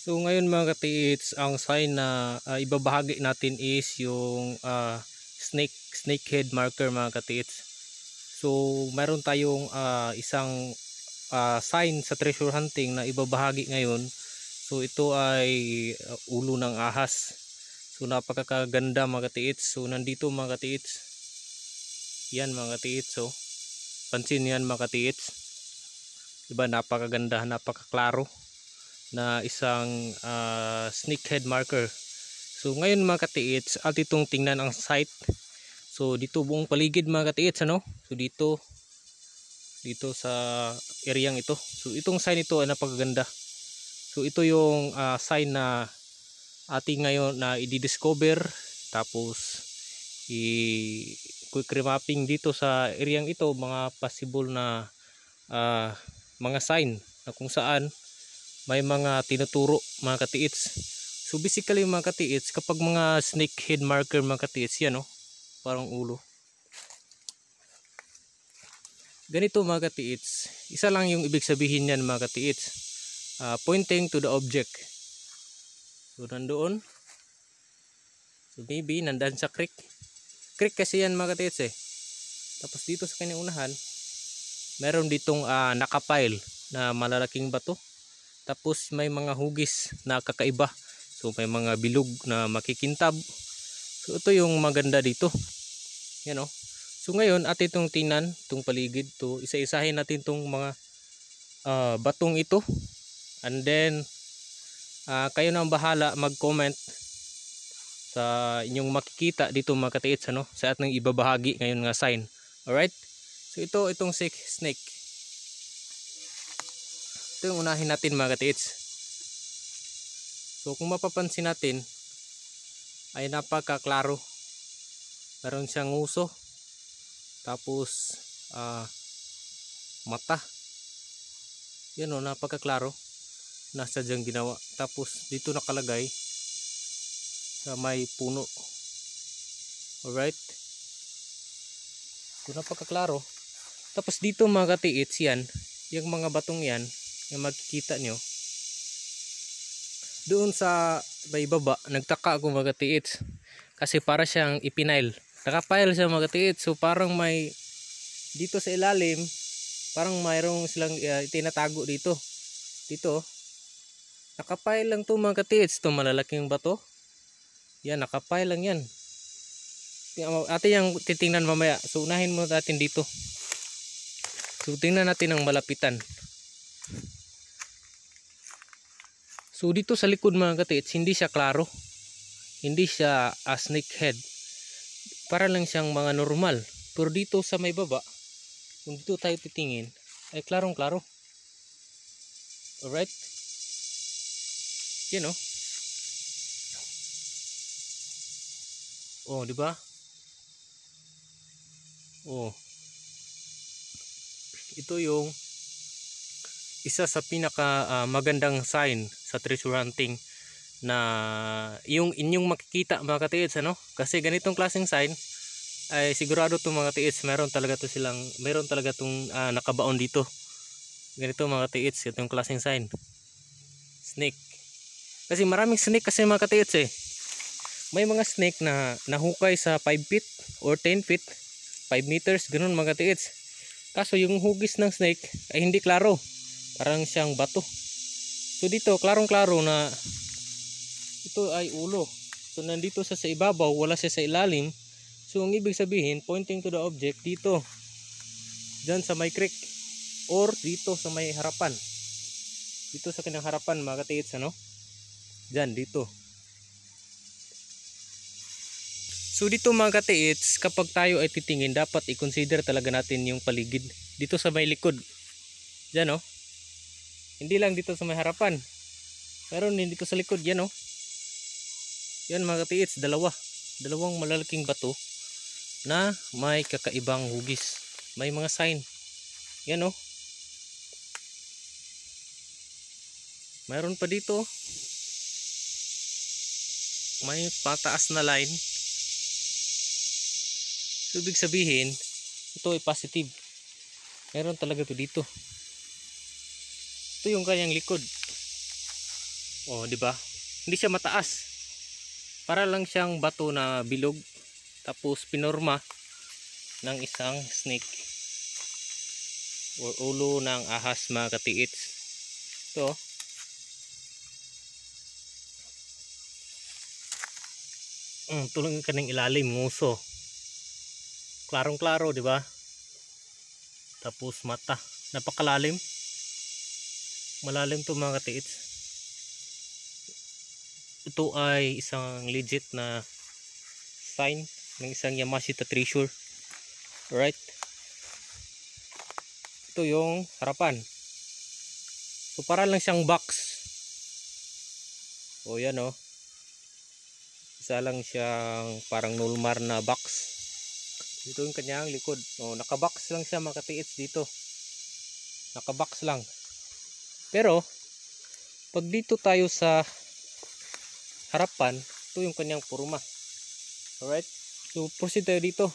So ngayon mga katiits, ang sign na ibabahagi natin is yung snake head marker mga katiits. So meron tayong isang sign sa treasure hunting na ibabahagi ngayon. So ito ay ulo ng ahas. So napakaganda mga katiits. So nandito mga katiits. Yan mga katiits. So pansin yan mga katiits. Diba napakaganda, napakaklaro na isang snake head marker. So ngayon mga katiits, at itong tingnan ang site. So dito buong paligid mga katiits, ano? So dito sa areang ito. So itong sign ito ay napakaganda. So ito yung sign na ating ngayon na i-discover, tapos quick remapping dito sa areang ito, mga possible na mga sign na kung saan may mga tinuturo mga katiits. So basically mga katiits, kapag mga snake head marker mga katiits, yan parang ulo. Ganito mga katiits, isa lang yung ibig sabihin yan mga katiits. Pointing to the object. So nandoon. So maybe nandan sa creek. Creek kasi yan mga katiits eh. Tapos dito sa kanyang unahan, meron ditong nakapile na malalaking bato. Tapos may mga hugis na kakaiba. So may mga bilog na makikintab. So ito yung maganda dito. Yan o. So ngayon at itong tingnan, itong paligid to, isa-isahin natin itong mga batong ito. And then kayo nang bahala mag-comment sa inyong makikita dito mga katiits, sa ating ibabahagi ngayon nga sign. Alright? So itong snake. Ito yung unahin natin mga katiits. So kung mapapansin natin ay napakaklaro. Meron siyang nguso, tapos mata. Yan napakaklaro. Nasa diyang ginawa. Tapos dito nakalagay sa may puno. Alright. So napakaklaro. Tapos dito mga katiits yan, yung mga batong yan, yung makikita nyo. Doon sa may baba, nagtaka ako mga katiits. Kasi para siyang ipinail. Nakapile siya mga katiits. So parang may dito sa ilalim, parang mayroong silang tinatago dito. Dito nakapile lang to mga katiits. Ito malalaking bato. Yan, nakapile lang yan. Atin yung titingnan mamaya. So unahin mo natin dito. So tingnan natin ang malapitan. So dito sa likod mga katiits, hindi siya klaro. Hindi siya snake head. Para lang siyang mga normal. Pero dito sa may baba, kung dito tayo titingin, ay klarong klaro. Alright? Yan oh, di ba? Oh. Ito yung isa sa pinaka magandang sign sa treasure hunting na yung inyong makikita mga katiits, kasi ganitong klaseng sign ay sigurado itong mga katiits meron talaga itong nakabaon dito. Ganito mga katiits, itong klaseng sign, snake. Kasi maraming snake kasi mga katiits eh. May mga snake na nahukay sa 5 feet or 10 feet, 5 meters, ganun mga katiits. Kaso yung hugis ng snake ay hindi klaro, parang siyang bato. So dito klarong klaro na ito ay ulo. So nandito sa ibabaw, wala siya sa ilalim. So ang ibig sabihin, pointing to the object dito, dyan sa may creek, or dito sa may harapan, dito sa kanyang harapan mga katiits, dyan dito. So dito mga katiits, kapag tayo ay titingin, dapat i-consider talaga natin yung paligid dito sa may likod. Dyan hindi lang dito sa may harapan, meron din dito sa likod. Yan yan mga katiits, dalawang malalaking bato na may kakaibang hugis, may mga sign. Yan mayroon pa dito, may pataas na line. So ibig sabihin, ito ay positive. Meron talaga to dito. Ito yung kanyang likod. Oh, di ba? Hindi siya mataas. Para lang siyang bato na bilog. Tapos pinorma ng isang snake or ulo ng ahas mga katiits. Ito. Tulong kaning ilalim nguso. Klarong-klaro, di ba? Tapos mata. Napakalalim. Malalim to mga katiits. Ito ay isang legit na sign ng isang Yamashita treasure. Alright. Ito yung harapan. So para lang siyang box. O yan o. Isa lang siyang parang nulmar na box. Dito yung kanyang likod. O, nakabox lang siya mga katiits dito. Nakabox lang. Pero pag dito tayo sa harapan, ito yung kanyang puruma. Alright. So proceed tayo dito.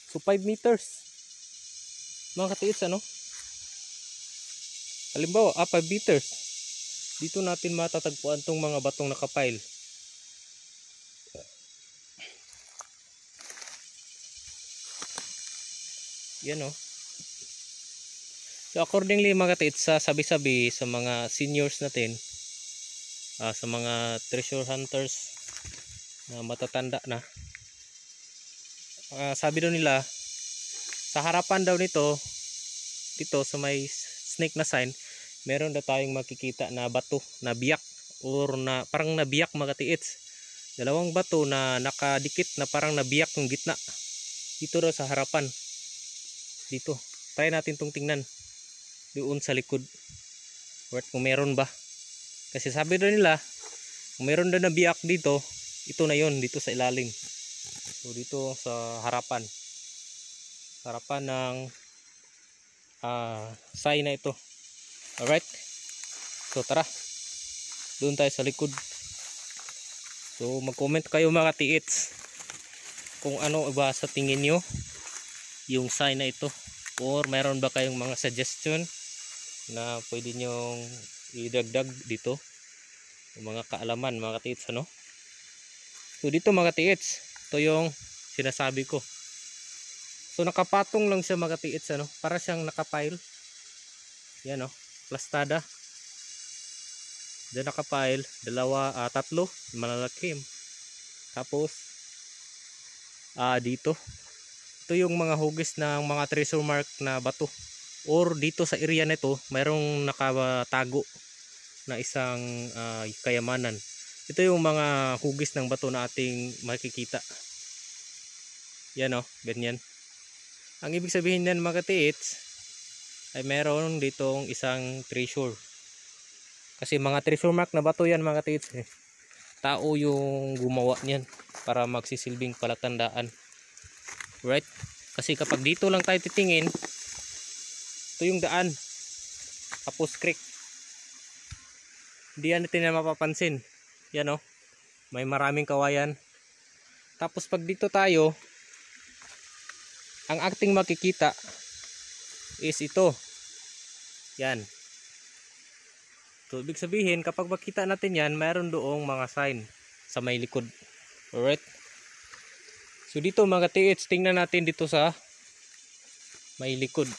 So 5 meters. Mga katiits ano? Halimbawa 5 meters. Dito natin matatagpuan tong mga batong nakapile. Yan o. So accordingly mga katiits, sa sabi-sabi sa mga seniors natin, sa mga treasure hunters na matatanda na, sabi daw nila sa harapan daw nito, dito sa may snake na sign, meron daw tayong makikita na bato na biyak or na parang nabiyak mga katiits. Dalawang bato na nakadikit na parang nabiyak yung gitna. Dito daw sa harapan. Dito. Try natin tong tingnan. Doon sa likod. Kung meron ba. Kasi sabi daw nila, kung meron daw nabiyak dito, ito na yon dito sa ilalim. So dito sa harapan. Harapan ng sign na ito. Alright. So tara. Doon tayo sa likod. So mag-comment kayo mga katiits kung ano ba sa tingin nyo yung sign na ito, or mayroon ba kayong mga suggestion na pwede nyong idagdag dito, mga kaalaman mga katiits ano. So dito mga katiits, ito yung sinasabi ko. So nakapatong lang siya mga katiits ano, para siyang nakapile. Yan o, plastada. Diyan nakapile, tatlo malalakim. Tapos dito, ito yung mga hugis ng mga treasure mark na bato, or dito sa area nito mayroong nakatago na isang kayamanan. Ito yung mga hugis ng bato na ating makikita. Yan o, ganyan. Ang ibig sabihin yan mga katiits, ay meron ditong isang treasure. Kasi mga treasure mark na bato yan mga katiits eh. Tao yung gumawa niyan para magsisilbing palatandaan. Right? Kasi kapag dito lang tayo titingin, ito yung daan. Tapos creek. Hindi yan natin mapapansin. Yan o. May maraming kawayan. Tapos pag dito tayo, ang ating makikita is ito. Yan. So ibig sabihin kapag makita natin yan, mayroon doong mga sign sa may likod. Alright. So dito mga katiits, tingnan natin dito sa may likod.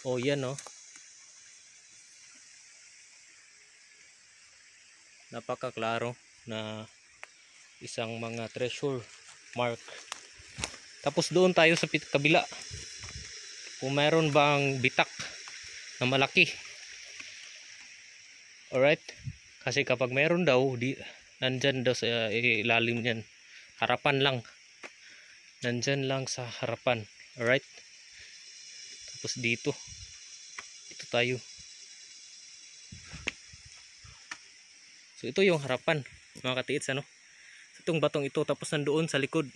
Oh yan oh. Napakaklaro na isang mga treasure mark. Tapos doon tayo sa kabila. Kung mayroon bang bitak na malaki. Alright. Kasi kapag mayroon daw, nandyan daw sa ilalim niyan. Harapan lang. Nandyan lang sa harapan. Alright. Tapos dito. Dito tayo. So ito yung harapan. Mga katiits ano. Itong batong ito. Tapos nandoon sa likod.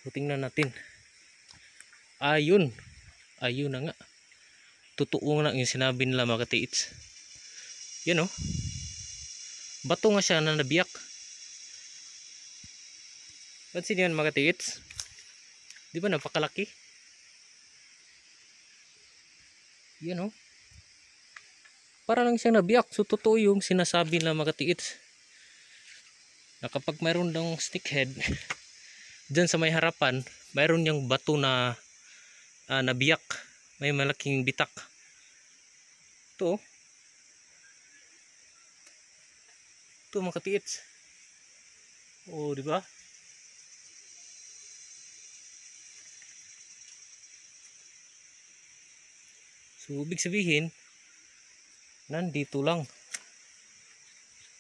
So tingnan natin. Ayun. Ayun na nga. Totoo nga yung sinabi nila mga katiits. Yan o. Bato nga siya na nabiyak. Pansin yan mga katiits. Di ba napakalaki? Yan oh. Para lang siyang nabiyak. So totoo yung sinasabi na mga katiits, na kapag mayroon ng stickhead dyan sa may harapan, mayroon yung bato na nabiyak, may malaking bitak. Ito mga katiits. Oh, di ba? So ibig sabihin, nandito lang.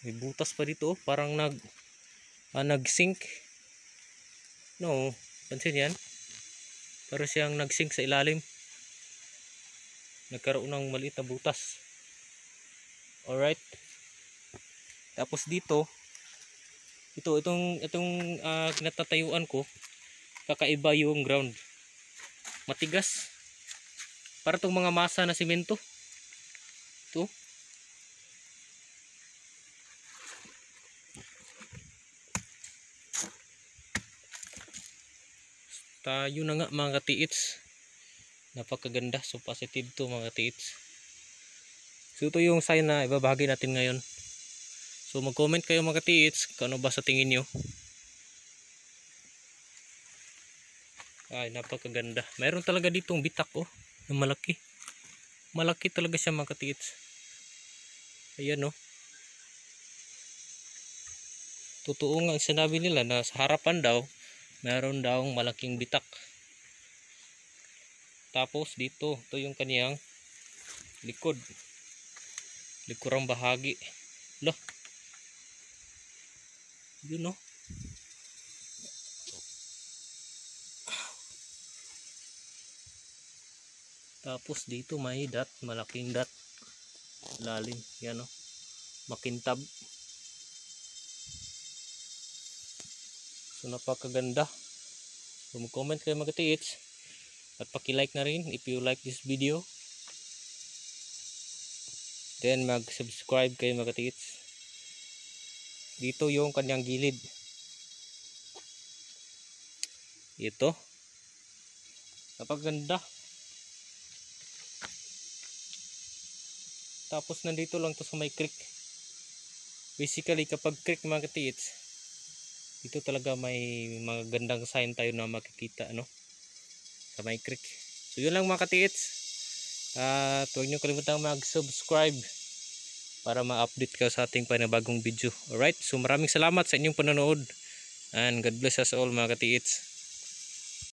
May butas pa dito, parang nag-sink. No, pansin yan. Para siyang nag-sink sa ilalim. Nagkaroon ng maliit na butas. Alright. Tapos dito, itong kinatatayuan ko, kakaiba yung ground. Matigas. Para itong mga masa na simento. Ito. Tayo na nga mga katiits. Napakaganda. So positive to mga katiits. So ito yung sign na ibabahagi natin ngayon. So mag-comment kayo mga katiits kung ano ba sa tingin nyo. Ay, napakaganda. Mayroon talaga ditong bitak oh, na malaki. Malaki talaga siya mga katiits. Ayan oh. Totoo nga ang sinabi nila na sa harapan daw mayroon daw malaking bitak. Tapos dito, ito yung kaniyang likurang bahagi. Loh. Yun oh. Tapos dito may dot, malaking dot. Lalim, yan oh. Makintab. So napakaganda. So mag-comment kayo mga katiits. At paki-like na rin if you like this video. Then mag-subscribe kayo mga katiits. Dito yung kanyang gilid. Ito. Napakaganda. Tapos nandito lang to sa may creek. Basically kapag creek mga katiits, dito talaga may mga gandang sign tayo na makikita ano, sa may creek. So yun lang mga katiits. Huwag nyo kalimutan mag-subscribe para ma-update ka sa ating panibagong video. Alright, so maraming salamat sa inyong panonood and God bless us all mga katiits.